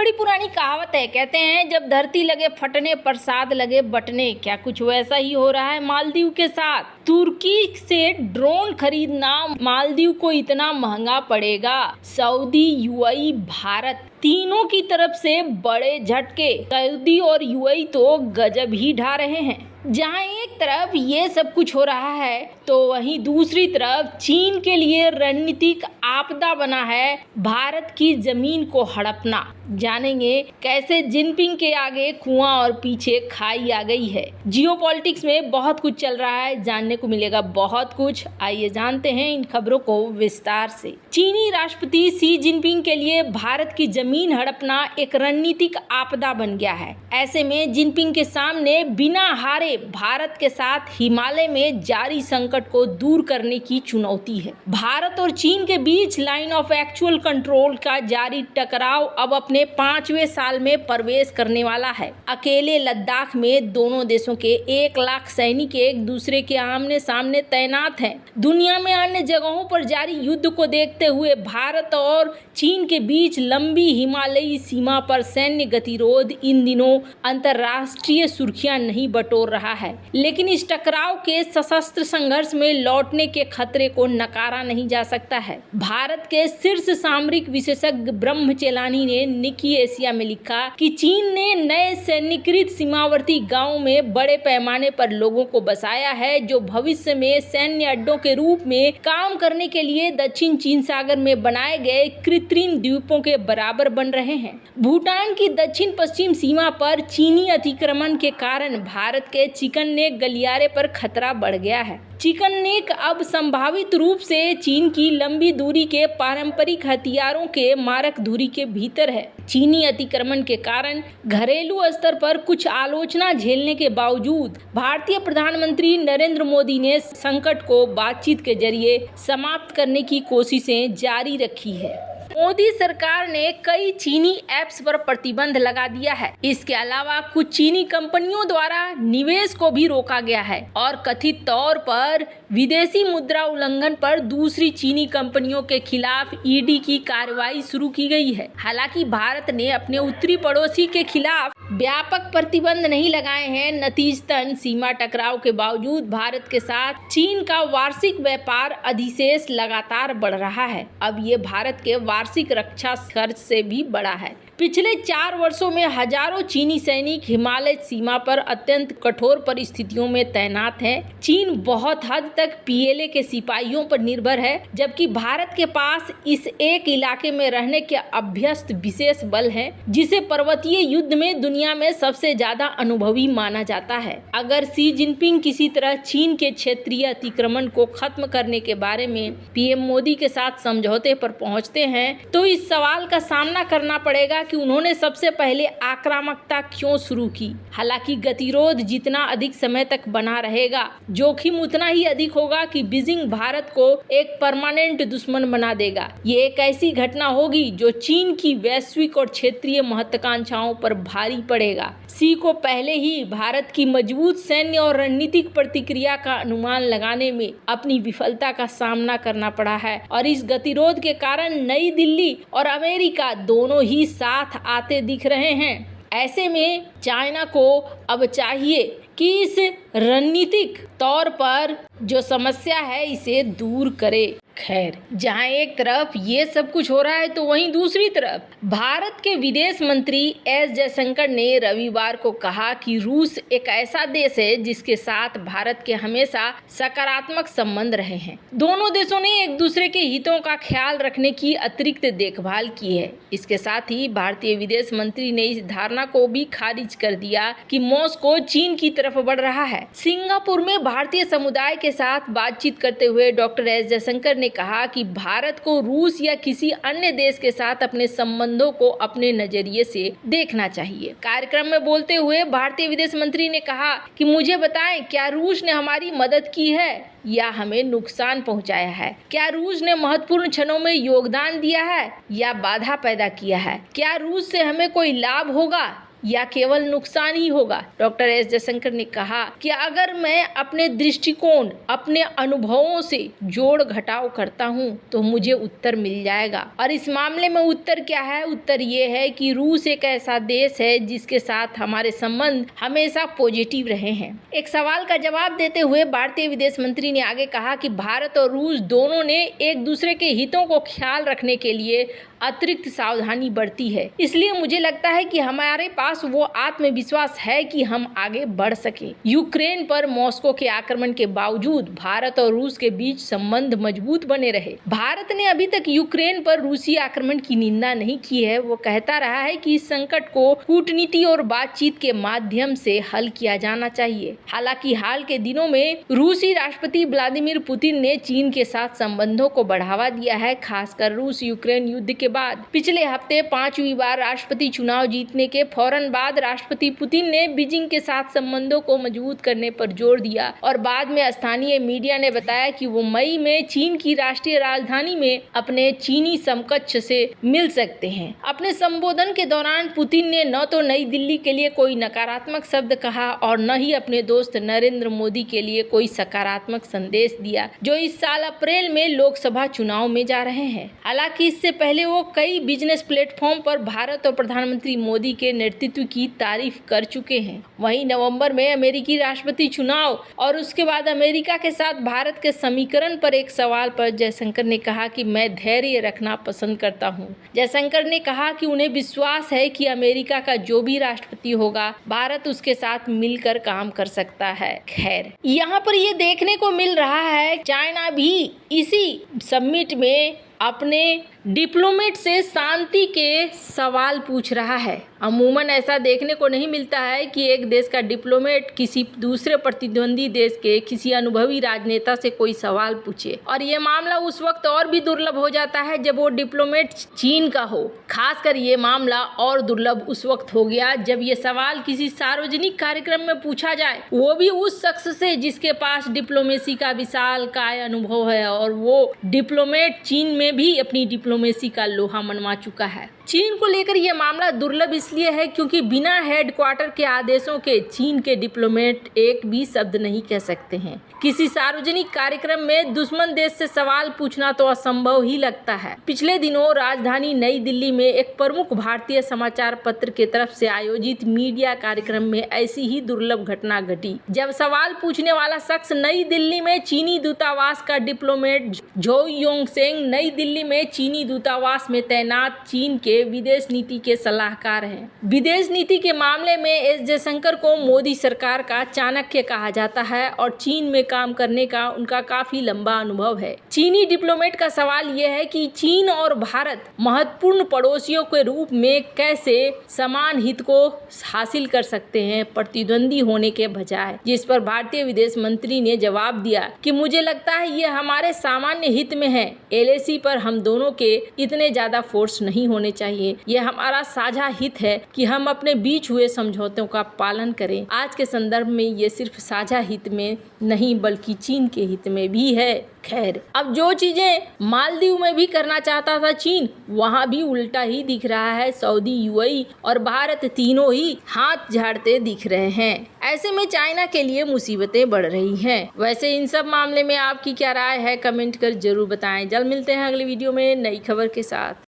बड़ी पुरानी कहावत है, कहते हैं जब धरती लगे फटने प्रसाद लगे बटने। क्या कुछ वैसा ही हो रहा है मालदीव के साथ। तुर्की से ड्रोन खरीदना मालदीव को इतना महंगा पड़ेगा। सऊदी, यूएई, भारत तीनों की तरफ से बड़े झटके। सऊदी और यूएई तो गजब ही ढा रहे हैं। जहां एक तरफ ये सब कुछ हो रहा है तो वहीं दूसरी तरफ चीन के लिए रणनीतिक आपदा बना है भारत की जमीन को हड़पना। जानेंगे कैसे जिनपिंग के आगे कुआं और पीछे खाई आ गई है। जियोपॉलिटिक्स में बहुत कुछ चल रहा है, जानने को मिलेगा बहुत कुछ। आइए जानते हैं इन खबरों को विस्तार से। चीनी राष्ट्रपति शी जिनपिंग के लिए भारत की जमीन हड़पना एक रणनीतिक आपदा बन गया है। ऐसे में जिनपिंग के सामने बिना हारे भारत के साथ हिमालय में जारी संकट को दूर करने की चुनौती है। भारत और चीन के बीच लाइन ऑफ एक्चुअल कंट्रोल का जारी टकराव अब अपने 5वें साल में प्रवेश करने वाला है। अकेले लद्दाख में दोनों देशों के 1 लाख सैनिक एक दूसरे के आमने सामने तैनात हैं। दुनिया में अन्य जगहों पर जारी युद्ध को देखते हुए भारत और चीन के बीच लंबी हिमालयी सीमा पर सैन्य गतिरोध इन दिनों अंतर्राष्ट्रीय सुर्खियां नहीं बटोर रहा है। लेकिन इस टकराव के सशस्त्र संघर्ष में लौटने के खतरे को नकारा नहीं जा सकता है। भारत के शीर्ष सामरिक विशेषज्ञ ब्रह्मचेलानी ने निकी एशिया में लिखा कि चीन ने नए सैन्यकृत सीमावर्ती गांवों में बड़े पैमाने पर लोगों को बसाया है, जो भविष्य में सैन्य अड्डों के रूप में काम करने के लिए दक्षिण चीन सागर में बनाए गए कृत्रिम द्वीपों के बराबर बन रहे हैं। भूटान की दक्षिण पश्चिम सीमा पर चीनी अतिक्रमण के कारण भारत के चिकन नेक गलियारे पर खतरा बढ़ गया है। चिकन नेक अब संभावित रूप से चीन की लंबी दूरी के पारंपरिक हथियारों के मारक धुरी के भीतर है। चीनी अतिक्रमण के कारण घरेलू स्तर पर कुछ आलोचना झेलने के बावजूद भारतीय प्रधानमंत्री नरेंद्र मोदी ने संकट को बातचीत के जरिए समाप्त करने की कोशिशें जारी रखी है। मोदी सरकार ने कई चीनी ऐप्स पर प्रतिबंध लगा दिया है। इसके अलावा कुछ चीनी कंपनियों द्वारा निवेश को भी रोका गया है और कथित तौर पर विदेशी मुद्रा उल्लंघन पर दूसरी चीनी कंपनियों के खिलाफ ईडी की कार्रवाई शुरू की गई है। हालांकि भारत ने अपने उत्तरी पड़ोसी के खिलाफ व्यापक प्रतिबंध नहीं लगाए हैं। नतीजतन सीमा टकराव के बावजूद भारत के साथ चीन का वार्षिक व्यापार अधिशेष लगातार बढ़ रहा है। अब ये भारत के वार्षिक रक्षा खर्च से भी बड़ा है। पिछले 4 वर्षों में हजारों चीनी सैनिक हिमालय सीमा पर अत्यंत कठोर परिस्थितियों में तैनात हैं। चीन बहुत हद तक पीएलए के सिपाहियों पर निर्भर है, जबकि भारत के पास इस एक इलाके में रहने के अभ्यस्त विशेष बल है, जिसे पर्वतीय युद्ध में दुनिया में सबसे ज्यादा अनुभवी माना जाता है। अगर शी जिनपिंग किसी तरह चीन के क्षेत्रीय अतिक्रमण को खत्म करने के बारे में पीएम मोदी के साथ समझौते पर पहुंचते हैं तो इस सवाल का सामना करना पड़ेगा कि उन्होंने सबसे पहले आक्रामकता क्यों शुरू की। हालांकि गतिरोध जितना अधिक समय तक बना रहेगा, जोखिम उतना ही अधिक होगा कि बीजिंग भारत को एक परमानेंट दुश्मन बना देगा। ये एक ऐसी घटना होगी जो चीन की वैश्विक और क्षेत्रीय महत्वाकांक्षाओं पर भारी पड़ेगा। शी को पहले ही भारत की मजबूत सैन्य और रणनीतिक प्रतिक्रिया का अनुमान लगाने में अपनी विफलता का सामना करना पड़ा है और इस गतिरोध के कारण नई दिल्ली और अमेरिका दोनों ही साथ आते दिख रहे हैं। ऐसे में चाइना को अब चाहिए कि इस रणनीतिक तौर पर जो समस्या है इसे दूर करे। खैर, जहां एक तरफ ये सब कुछ हो रहा है तो वहीं दूसरी तरफ भारत के विदेश मंत्री एस जयशंकर ने रविवार को कहा कि रूस एक ऐसा देश है जिसके साथ भारत के हमेशा सकारात्मक संबंध रहे हैं। दोनों देशों ने एक दूसरे के हितों का ख्याल रखने की अतिरिक्त देखभाल की है। इसके साथ ही भारतीय विदेश मंत्री ने इस धारणा को भी खारिज कर दिया कि मॉस्को चीन की तरफ बढ़ रहा है। सिंगापुर में भारतीय समुदाय के साथ बातचीत करते हुए डॉक्टर एस जयशंकर ने कहा कि भारत को रूस या किसी अन्य देश के साथ अपने संबंधों को अपने नजरिए से देखना चाहिए। कार्यक्रम में बोलते हुए भारतीय विदेश मंत्री ने कहा कि मुझे बताएं, क्या रूस ने हमारी मदद की है या हमें नुकसान पहुंचाया है? क्या रूस ने महत्वपूर्ण क्षणों में योगदान दिया है या बाधा पैदा किया है? क्या रूस से हमें कोई लाभ होगा या केवल नुकसान ही होगा? डॉक्टर एस जयशंकर ने कहा कि अगर मैं अपने दृष्टिकोण, अपने अनुभवों से जोड़ घटाव करता हूं तो मुझे उत्तर मिल जाएगा। और इस मामले में उत्तर क्या है? उत्तर ये है कि रूस एक ऐसा देश है जिसके साथ हमारे संबंध हमेशा पॉजिटिव रहे हैं। एक सवाल का जवाब देते हुए भारतीय विदेश मंत्री ने आगे कहा कि भारत और रूस दोनों ने एक दूसरे के हितों को ख्याल रखने के लिए अतिरिक्त सावधानी बरती है। इसलिए मुझे लगता है कि हमारे पास वो आत्मविश्वास है कि हम आगे बढ़ सकें। यूक्रेन पर मॉस्को के आक्रमण के बावजूद भारत और रूस के बीच संबंध मजबूत बने रहे। भारत ने अभी तक यूक्रेन पर रूसी आक्रमण की निंदा नहीं की है। वो कहता रहा है कि इस संकट को कूटनीति और बातचीत के माध्यम से हल किया जाना चाहिए। हालांकि हाल के दिनों में रूसी राष्ट्रपति व्लादिमीर पुतिन ने चीन के साथ संबंधों को बढ़ावा दिया है, खासकर रूस यूक्रेन युद्ध के बाद। पिछले हफ्ते 5वीं बार राष्ट्रपति चुनाव जीतने के फौरन बाद राष्ट्रपति पुतिन ने बीजिंग के साथ संबंधों को मजबूत करने पर जोर दिया और बाद में स्थानीय मीडिया ने बताया कि वो मई में चीन की राष्ट्रीय राजधानी में अपने चीनी समकक्ष से मिल सकते हैं। अपने संबोधन के दौरान पुतिन ने न तो नई दिल्ली के लिए कोई नकारात्मक शब्द कहा और न ही अपने दोस्त नरेंद्र मोदी के लिए कोई सकारात्मक संदेश दिया, जो इस साल अप्रैल में लोकसभा चुनाव में जा रहे हैं। हालांकि इससे पहले वो कई बिजनेस प्लेटफॉर्म पर भारत और प्रधानमंत्री मोदी के नेतृत्व की तारीफ कर चुके हैं। वहीं नवंबर में अमेरिकी राष्ट्रपति चुनाव और उसके बाद अमेरिका के साथ भारत के समीकरण पर एक सवाल पर जयशंकर ने कहा कि मैं धैर्य रखना पसंद करता हूं। जयशंकर ने कहा कि उन्हें विश्वास है कि अमेरिका का जो भी राष्ट्रपति होगा, भारत उसके साथ मिलकर काम कर सकता है। खैर, यहाँ पर ये देखने को मिल रहा है चाइना भी इसी समिट में अपने डिप्लोमेट से शांति के सवाल पूछ रहा है। अमूमन ऐसा देखने को नहीं मिलता है कि एक देश का डिप्लोमेट किसी दूसरे प्रतिद्वंदी देश के किसी अनुभवी राजनेता से कोई सवाल पूछे, और ये मामला उस वक्त और भी दुर्लभ हो जाता है जब वो डिप्लोमेट चीन का हो। खासकर ये मामला और दुर्लभ उस वक्त हो गया जब ये सवाल किसी सार्वजनिक कार्यक्रम में पूछा जाए, वो भी उस शख्स से जिसके पास डिप्लोमेसी का विशाल काय अनुभव है, और वो डिप्लोमेट चीन में भी अपनी डिप्लोमेसी का लोहा मनवा चुका है। चीन को लेकर यह मामला दुर्लभ इसलिए है क्योंकि बिना हेडक्वार्टर के आदेशों के चीन के डिप्लोमेट एक भी शब्द नहीं कह सकते हैं। किसी सार्वजनिक कार्यक्रम में दुश्मन देश से सवाल पूछना तो असंभव ही लगता है। पिछले दिनों राजधानी नई दिल्ली में एक प्रमुख भारतीय समाचार पत्र की तरफ से आयोजित मीडिया कार्यक्रम में ऐसी ही दुर्लभ घटना घटी, जब सवाल पूछने वाला शख्स नई दिल्ली में चीनी दूतावास का डिप्लोमेट झो योंगसेंग नई दिल्ली में चीनी दूतावास में तैनात चीन के विदेश नीति के सलाहकार हैं। विदेश नीति के मामले में एस जयशंकर को मोदी सरकार का चाणक्य कहा जाता है और चीन में काम करने का उनका काफी लंबा अनुभव है। चीनी डिप्लोमेट का सवाल यह है कि चीन और भारत महत्वपूर्ण पड़ोसियों के रूप में कैसे समान हित को हासिल कर सकते हैं प्रतिद्वंदी होने के बजाय, जिस पर भारतीय विदेश मंत्री ने जवाब दिया कि मुझे लगता है ये हमारे सामान्य हित में है। एलएसी पर हम दोनों के इतने ज्यादा फोर्स नहीं होने चाहिए। यह हमारा साझा हित है कि हम अपने बीच हुए समझौतों का पालन करें। आज के संदर्भ में ये सिर्फ साझा हित में नहीं बल्कि चीन के हित में भी है। खैर, अब जो चीजें मालदीव में भी करना चाहता था चीन, वहां भी उल्टा ही दिख रहा है। सऊदी, यूएई और भारत तीनों ही हाथ झाड़ते दिख रहे हैं। ऐसे में चाइना के लिए मुसीबतें बढ़ रही हैं। वैसे इन सब मामले में आपकी क्या राय है, कमेंट कर जरूर बताएं। जल्द मिलते हैं अगली वीडियो में नई खबर के साथ।